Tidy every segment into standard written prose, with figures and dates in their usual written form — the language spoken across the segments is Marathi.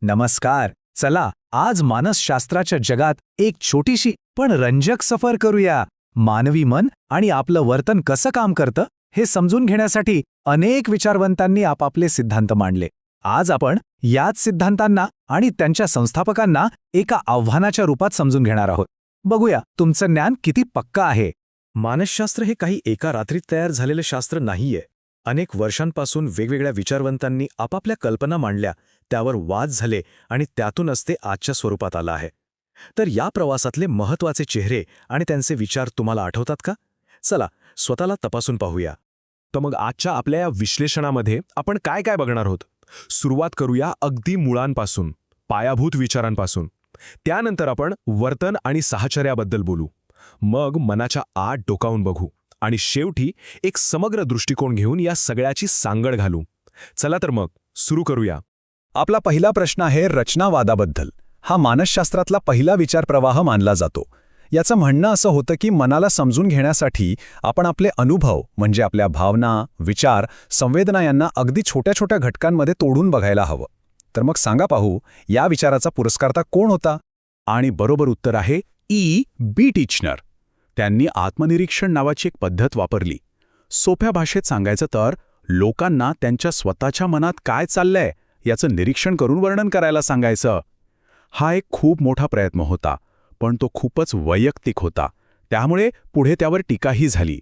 नमस्कार. चला आज मानसशास्त्राच्या जगात एक छोटीशी पण रंजक सफर करूया. मानवी मन आणि आपलं वर्तन कसं काम करतं हे समजून घेण्यासाठी अनेक विचारवंतांनी आपापले सिद्धांत मांडले. आज आपण याच सिद्धांतांना आणि त्यांच्या संस्थापकांना एका आव्हानाच्या रूपात समजून घेणार आहोत. बघूया तुमचं ज्ञान किती पक्का आहे. मानसशास्त्र हे काही एका रात्रीत तयार झालेलं शास्त्र नाहीये. अनेक वर्षांपासून वेगवेगळ्या विचारवंतांनी आपापल्या कल्पना मांडल्या, त्यावर वाद झाले आणि त्यातूनच ते आजच्या स्वरूपात आलं आहे. तर या प्रवासातले महत्त्वाचे चेहरे आणि त्यांचे विचार तुम्हाला आठवतात का? चला स्वतःला तपासून पाहूया. तर मग आजच्या आपल्या या विश्लेषणामध्ये आपण काय काय बघणार आहोत? सुरुवात करूया अगदी मुळांपासून, पायाभूत विचारांपासून. त्यानंतर आपण वर्तन आणि साहचर्याबद्दल बोलू. मग मनाच्या आत डोकावून बघू आणि शेवटी एक समग्र दृष्टिकोन घेऊन या सगळ्याची सांगड घालू. चला तर मग सुरू करूया. आपला पहिला प्रश्न आहे रचनावादाबद्दल. हा मानसशास्त्रातला पहिला विचारप्रवाह मानला जातो. याचं म्हणणं असं होतं की मनाला समजून घेण्यासाठी आपण आपले अनुभव म्हणजे आपल्या भावना, विचार, संवेदना यांना अगदी छोट्या छोट्या घटकांमध्ये तोडून बघायला हवं. तर मग सांगा पाहू, या विचाराचा पुरस्कर्ता कोण होता? आणि बरोबर उत्तर आहे बी टिचनर. त्यांनी आत्मनिरीक्षण नावाची एक पद्धत वापरली. सोप्या भाषेत सांगायचं तर लोकांना त्यांच्या स्वतःच्या मनात काय चाललंय याचं निरीक्षण करून वर्णन करायला सांगायचं. हा एक खूप मोठा प्रयत्न होता, पण तो खूपच वैयक्तिक होता. त्यामुळे पुढे त्यावर टीकाही झाली.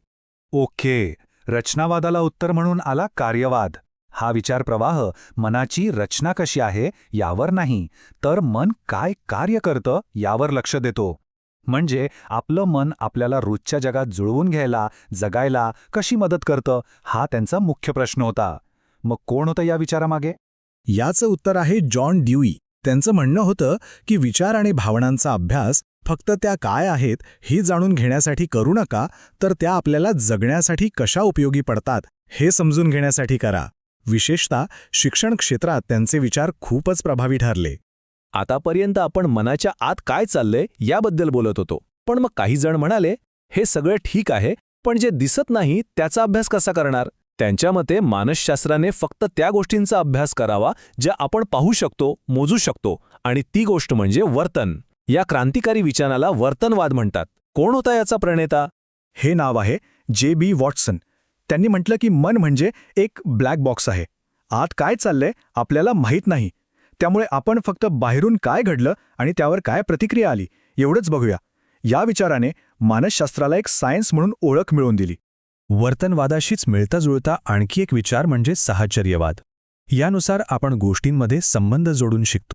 ओके, रचनावादाला उत्तर म्हणून आला कार्यवाद. हा विचारप्रवाह मनाची रचना कशी आहे यावर नाही, तर मन काय कार्य करतं यावर लक्ष देतो. म्हणजे आपलं मन आपल्याला रोजच्या जगात जुळवून घ्यायला, जगायला कशी मदत करतं, हा त्यांचा मुख्य प्रश्न होता. मग कोण होतं या विचारामागे? याचं उत्तर आहे जॉन ड्यूई. त्यांचं म्हणणं होतं की विचार आणि भावनांचा अभ्यास फक्त त्या काय आहेत हे जाणून घेण्यासाठी करू नका, तर त्या आपल्याला जगण्यासाठी कशा उपयोगी पडतात हे समजून घेण्यासाठी करा. विशेषतः शिक्षण क्षेत्रात त्यांचे विचार खूपच प्रभावी ठरले. आतापर्यंत आपण मनाच्या आत काय चाललंय याबद्दल बोलत होतो, पण मग काही जण म्हणाले हे सगळं ठीक आहे, पण जे दिसत नाही त्याचा अभ्यास कसा करणार? त्यांच्या मते मानसशास्त्राने फक्त त्या गोष्टींचा अभ्यास करावा ज्या आपण पाहू शकतो, मोजू शकतो, आणि ती गोष्ट म्हणजे वर्तन. या क्रांतिकारी विचाराला वर्तनवाद म्हणतात. कोण होता याचा प्रणेता? हे नाव आहे बी वॉटसन. त्यांनी म्हटलं की मन म्हणजे एक ब्लॅक बॉक्स आहे. आत काय चाललंय आपल्याला माहीत नाही. त्यामुळे आपण फक्त बाहेरून काय घडलं आणि त्यावर काय प्रतिक्रिया आली एवढंच बघूया. या विचाराने मानसशास्त्राला एक सायन्स म्हणून ओळख मिळवून दिली. वर्तनवादाशीच मिळता जुळता आणखी एक विचार म्हणजे साहचर्यवाद. यानुसार आपण गोष्टींमध्ये संबंध जोडून शिकतो.